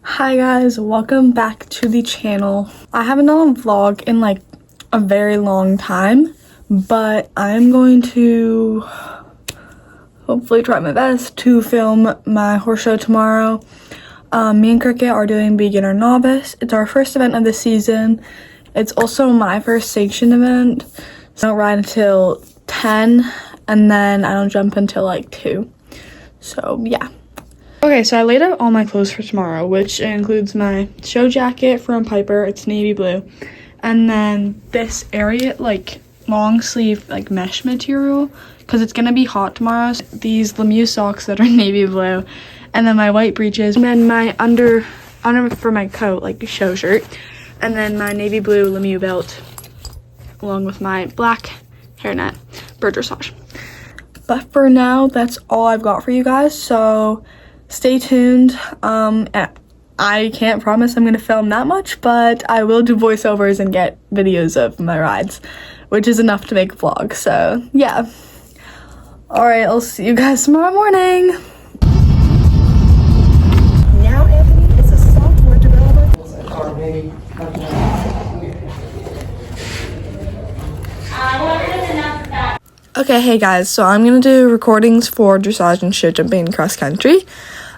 Hi guys, welcome back to the channel. I haven't done a vlog in like a very long time, but I'm going to hopefully try my best to film my horse show tomorrow. Me and Cricket are doing beginner novice. It's our first event of the season. It's also my first sanctioned event. So I don't ride until 10 and then I don't jump until like 2. So yeah. Okay, so I laid out all my clothes for tomorrow, which includes my show jacket from Piper. It's navy blue. And then this area, like long sleeve, like mesh material, because it's going to be hot tomorrow. So these Lemieux socks that are navy blue. And then my white breeches. And then my under for my coat, like a show shirt. And then my navy blue Lemieux belt, along with my black hairnet, bird dressage. But for now, that's all I've got for you guys. So stay tuned. I can't promise I'm gonna film that much, but I will do voiceovers and get videos of my rides, which is enough to make a vlog. So yeah. All right, I'll see you guys tomorrow morning. Now, Anthony is a software developer. Okay, hey guys, so I'm gonna do recordings for dressage and show jumping and cross country.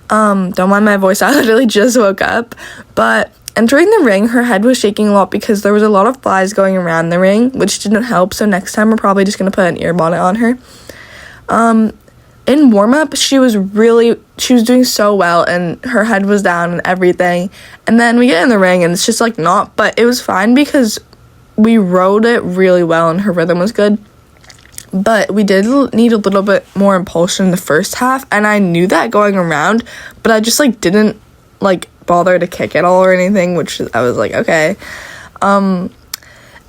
Don't mind my voice, I literally just woke up. But entering the ring, her head was shaking a lot because there was a lot of flies going around the ring, which didn't help. So next time we're probably just gonna put an ear bonnet on her. In warm-up, she was doing so well and her head was down and everything. And then we get in the ring and it's just like not, but it was fine because we rode it really well and her rhythm was good. But we did need a little bit more impulsion in the first half, and I knew that going around, but I just like didn't like bother to kick it all or anything, which I was like, okay. And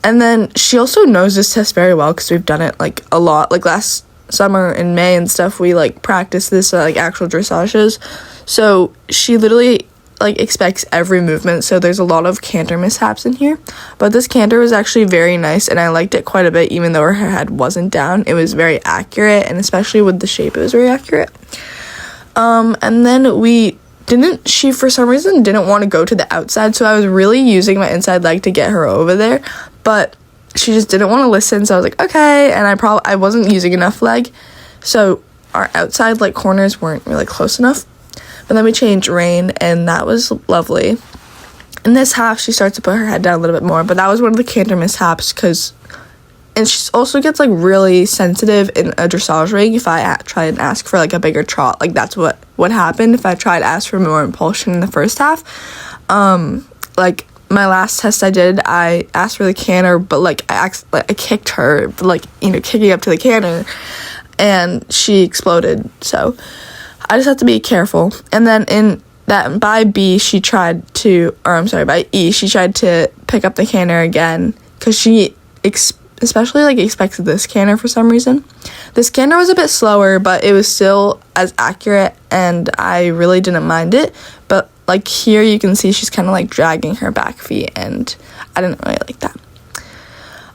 then she also knows this test very well because we've done it like a lot, like last summer in May and stuff. We like practiced this like actual dressages, so she literally like expects every movement. So there's a lot of canter mishaps in here, but this canter was actually very nice and I liked it quite a bit. Even though her head wasn't down, it was very accurate, and especially with the shape, it was very accurate. And then she for some reason didn't want to go to the outside, so I was really using my inside leg to get her over there, but she just didn't want to listen. So I was like, okay. And I wasn't using enough leg, so our outside like corners weren't really close enough. But then we changed rein, and that was lovely. In this half, she starts to put her head down a little bit more, but that was one of the canter mishaps and she also gets like really sensitive in a dressage ring if I try and ask for like a bigger trot. Like that's what happened if I tried to ask for more impulsion in the first half. Like my last test I asked for the canter, but like I kicked her, like, you know, kicking up to the canter, and she exploded. So I just have to be careful. And then by E, she tried to pick up the canter again, because she especially like expected this canter for some reason. This canter was a bit slower, but it was still as accurate, and I really didn't mind it. But like here you can see she's kind of like dragging her back feet, and I didn't really like that.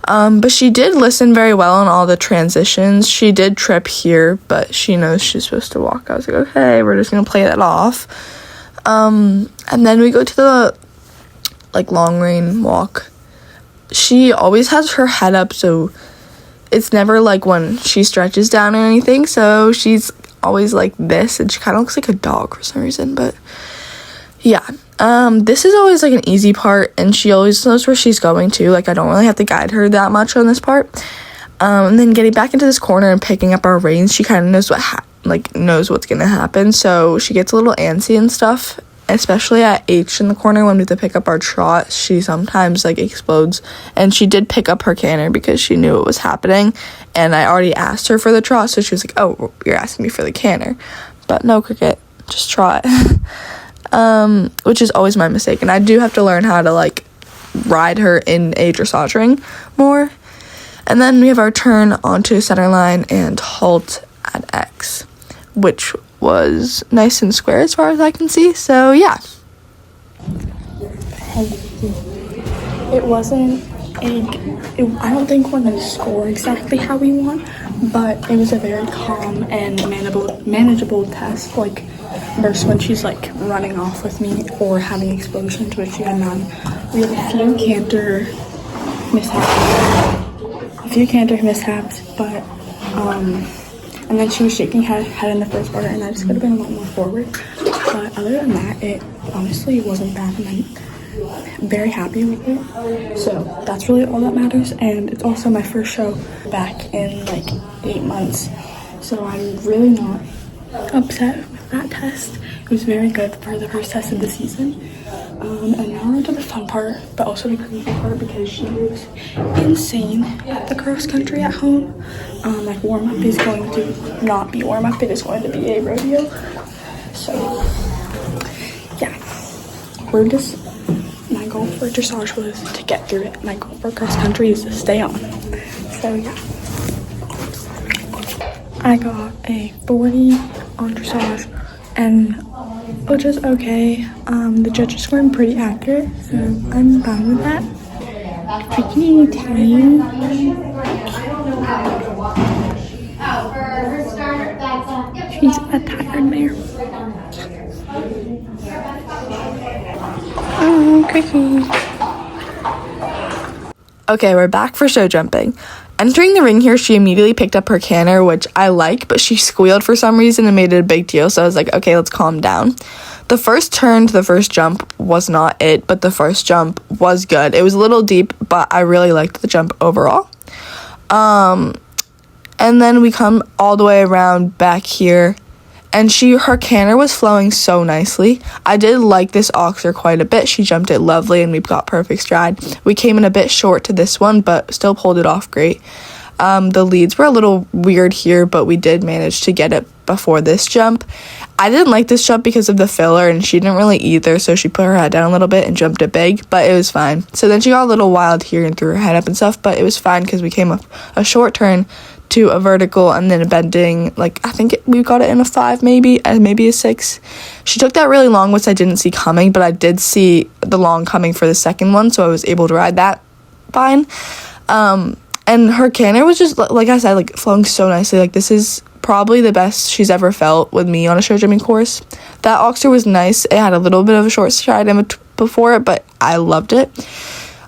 But she did listen very well on all the transitions. She did trip here, but she knows she's supposed to walk. I was like, okay, we're just gonna play that off. And then we go to the like long rein walk. She always has her head up, so it's never like when she stretches down or anything. So she's always like this, and she kind of looks like a dog for some reason. But yeah. This is always like an easy part, and she always knows where she's going to. Like I don't really have to guide her that much on this part. And then getting back into this corner and picking up our reins, she kind of knows knows what's gonna happen. So she gets a little antsy and stuff, especially at H in the corner when we have to pick up our trot. She sometimes like explodes, and she did pick up her canter because she knew it was happening, and I already asked her for the trot, so she was like, oh, you're asking me for the canter. But no, Cricket, just trot. Which is always my mistake, and I do have to learn how to like ride her in a dressage ring more. And then we have our turn onto center line and halt at X, which was nice and square as far as I can see. So yeah. It wasn't I don't think we're going to score exactly how we want, but it was a very calm and manageable test, like versus when she's like running off with me or having explosions, which she had none. We had a few canter mishaps, but and then she was shaking her head in the first part, and I just could have been a lot more forward. But other than that, it honestly wasn't bad, and I'm very happy with it. So that's really all that matters, and it's also my first show back in like 8 months. So I'm really not upset with that test. It was very good for the first test of the season. And now we're into the fun part, but also the crazy part, because she was insane at the cross country at home. Like warm up is going to not be warm up, it is going to be a rodeo. So yeah, my goal for dressage was to get through it. My goal for cross country is to stay on. So yeah, I got a 40 on dressage, and which is okay. The judges scored pretty accurate, so I'm fine with that. Freaking Italian. She's a tired mare. Oh, cookie. Okay, we're back for show jumping. Entering the ring here, she immediately picked up her canter, which I like, but she squealed for some reason and made it a big deal, so I was like, okay, let's calm down. The first turn to the first jump was not it, but the first jump was good. It was a little deep, but I really liked the jump overall. And then we come all the way around back here, and her canter was flowing so nicely. I did like this oxer quite a bit. She jumped it lovely, and we got perfect stride. We came in a bit short to this one, but still pulled it off great. The leads were a little weird here, but we did manage to get it before this jump. I didn't like this jump because of the filler, and she didn't really either, so she put her head down a little bit and jumped it big, but it was fine. So then she got a little wild here and threw her head up and stuff, but it was fine because we came up a short turn to a vertical and then a bending, like I think we got it in a 5 maybe, and maybe a 6. She took that really long, which I didn't see coming, but I did see the long coming for the second one, so I was able to ride that fine. And her canter was just, like I said, like flowing so nicely. Like this is probably the best she's ever felt with me on a show jumping course. That oxer was nice. It had a little bit of a short stride before it, but I loved it.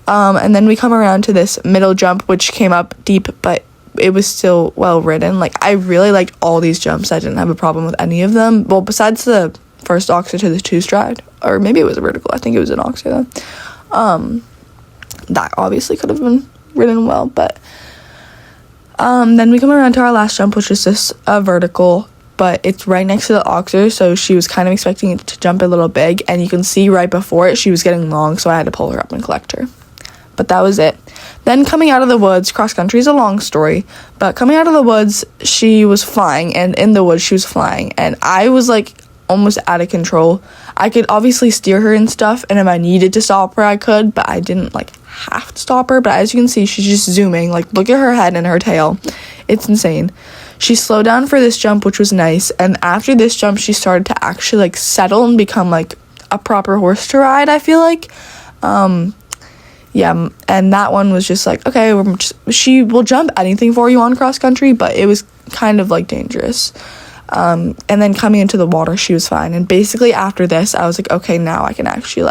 And then we come around to this middle jump, which came up deep, but it was still well ridden. Like I really liked all these jumps. I didn't have a problem with any of them. Well, besides the first oxer to the 2 stride, or maybe it was a vertical. I think it was an oxer though. That obviously could have been ridden well, but then we come around to our last jump, which is this vertical, but it's right next to the oxer, so she was kind of expecting it to jump a little big, and you can see right before it she was getting long, so I had to pull her up and collect her. But that was it. Then coming out of the woods, cross country is a long story, but coming out of the woods, she was flying, and in the woods she was flying, and I was like almost out of control. I could obviously steer her and stuff, and if I needed to stop her I could, but I didn't like have to stop her. But as you can see, she's just zooming. Like look at her head and her tail, it's insane. She slowed down for this jump, which was nice, and after this jump she started to actually like settle and become like a proper horse to ride, I feel like. Yeah, and that one was just like, okay, she will jump anything for you on cross country, but it was kind of like dangerous. And then coming into the water, she was fine. And basically after this, I was like, okay, now I can actually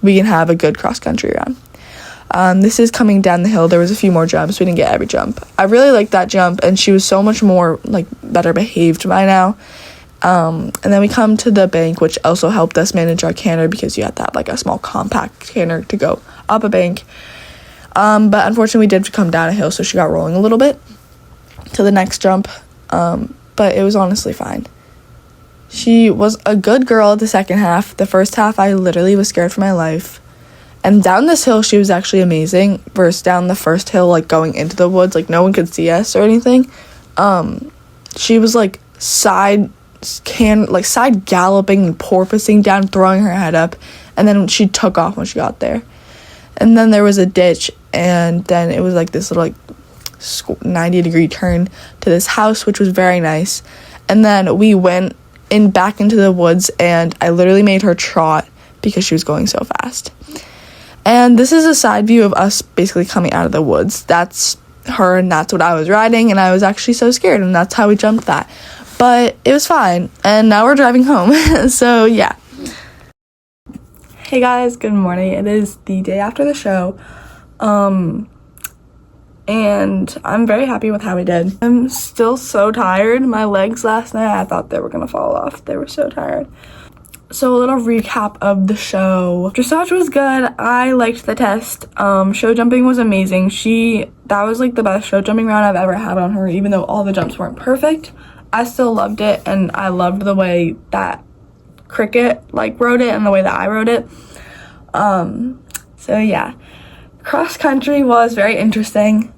we can have a good cross country run. This is coming down the hill. There was a few more jumps. We didn't get every jump. I really liked that jump, and she was so much more better behaved by now. And then we come to the bank, which also helped us manage our canter because you had to have a small compact canter to go up a bank. But unfortunately we did come down a hill, so she got rolling a little bit to the next jump. But it was honestly fine. She was a good girl the second half. The first half I literally was scared for my life. And down this hill she was actually amazing versus down the first hill, going into the woods, no one could see us or anything. She was side galloping and porpoising down, throwing her head up, and then she took off when she got there. And then there was a ditch, and then it was this little 90-degree turn to this house, which was very nice. And then we went back into the woods, and I literally made her trot because she was going so fast. And this is a side view of us basically coming out of the woods. That's her, and that's what I was riding, and I was actually so scared, and that's how we jumped that. But it was fine, and now we're driving home. So yeah. Hey guys, good morning. It is the day after the show, and I'm very happy with how we did. I'm still so tired. My legs last night, I thought they were gonna fall off. They were so tired. So a little recap of the show. Dressage was good. I liked the test. Show jumping was amazing. That was like the best show jumping round I've ever had on her, even though all the jumps weren't perfect. I still loved it, and I loved the way that Cricket like rode it and the way that I rode it. So yeah, cross country was very interesting.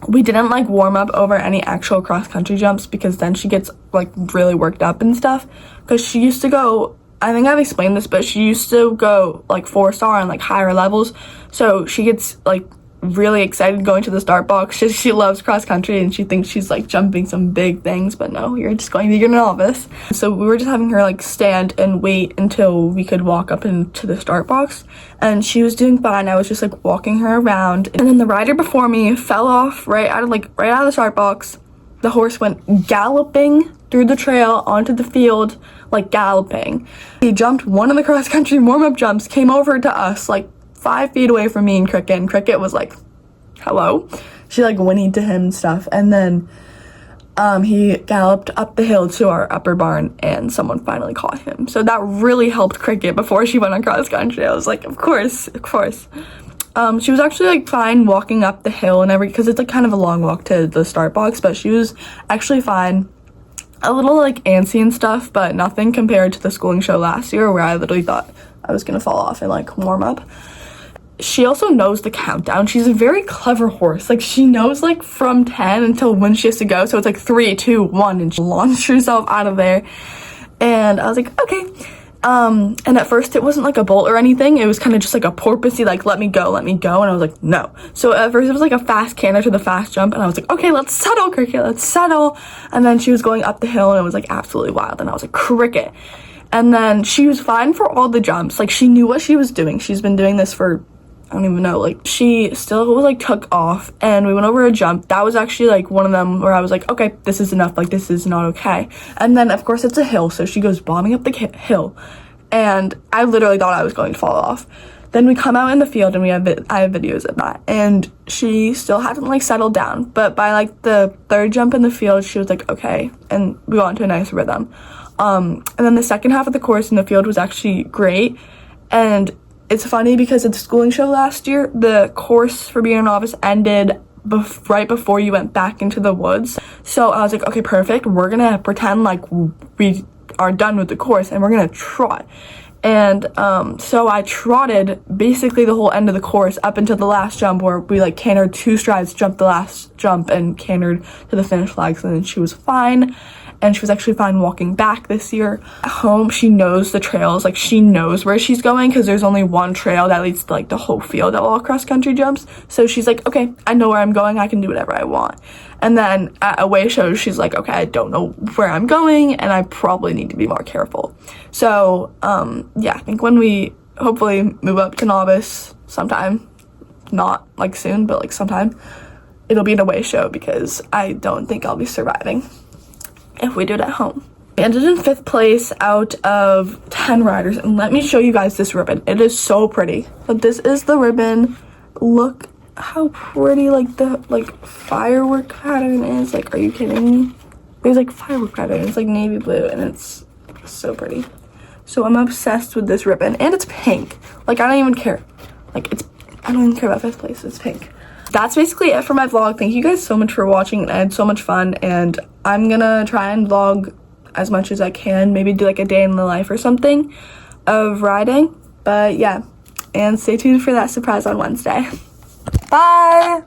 We didn't like warm up over any actual cross country jumps because then she gets like really worked up and stuff, because she used to go, I think I've explained this, but she used to go like 4-star and like higher levels, so she gets like really excited going to the start box. She loves cross country and she thinks she's like jumping some big things, but no, you're just going to be a novice. So we were just having her like stand and wait until we could walk up into the start box, and she was doing fine. I was just like walking her around, and then the rider before me fell off right out of the start box. The horse went galloping through the trail onto the field, like galloping. He jumped one of the cross country warm-up jumps, came over to us like 5 feet away from me and Cricket was like, hello. She like whinnied to him and stuff, and then he galloped up the hill to our upper barn, and someone finally caught him. So that really helped Cricket before she went on cross country. I was like, of course. She was actually like fine walking up the hill and because it's like kind of a long walk to the start box, but she was actually fine. A little like antsy and stuff, but nothing compared to the schooling show last year where I literally thought I was gonna fall off and like warm up. She also knows the countdown. She's a very clever horse. Like, she knows like from 10 until when she has to go. So it's like 3, 2, 1, and she launched herself out of there. And I was like, okay. And at first it wasn't like a bolt or anything. It was kind of just like a porpoisey, like, let me go. And I was like, no. So at first it was like a fast canter to the fast jump. And I was like, okay, let's settle, Cricket, let's settle. And then she was going up the hill and it was like absolutely wild. And I was like, Cricket. And then she was fine for all the jumps. Like, she knew what she was doing. She's been doing this for, I don't even know, like, she still was like took off, and we went over a jump. That was actually like one of them where I was like, okay, this is enough, like, this is not okay. And then of course it's a hill, so she goes bombing up the hill, and I literally thought I was going to fall off. Then we come out in the field, and I have videos of that, and she still hadn't like settled down, but by like the third jump in the field, she was like, okay, and we got into a nice rhythm. And then the second half of the course in the field was actually great. And it's funny because at the schooling show last year, the course for being a novice ended right before you went back into the woods. So I was like, okay, perfect. We're gonna pretend like we are done with the course and we're gonna trot. And so I trotted basically the whole end of the course up until the last jump, where we like cantered 2 strides, jumped the last jump, and cantered to the finish flags, and then she was fine. And she was actually fine walking back this year. At home, she knows the trails. Like, she knows where she's going because there's only one trail that leads to like the whole field of all cross country jumps. So she's like, okay, I know where I'm going. I can do whatever I want. And then at away shows, she's like, okay, I don't know where I'm going and I probably need to be more careful. So yeah, I think when we hopefully move up to novice sometime, not like soon, but like sometime, it'll be an away show because I don't think I'll be surviving if we do it at home. We ended in 5th place out of 10 riders, and let me show you guys this ribbon. It is so pretty. But this is the ribbon. Look how pretty like the firework pattern is. Like, are you kidding me? There's like firework pattern. It's like navy blue and it's so pretty. So I'm obsessed with this ribbon, and it's pink. Like, I don't even care. Like, I don't even care about 5th place. It's pink. That's basically it for my vlog. Thank you guys so much for watching. I had so much fun, and I'm gonna try and vlog as much as I can. Maybe do like a day in the life or something of riding. But yeah, and stay tuned for that surprise on Wednesday. Bye!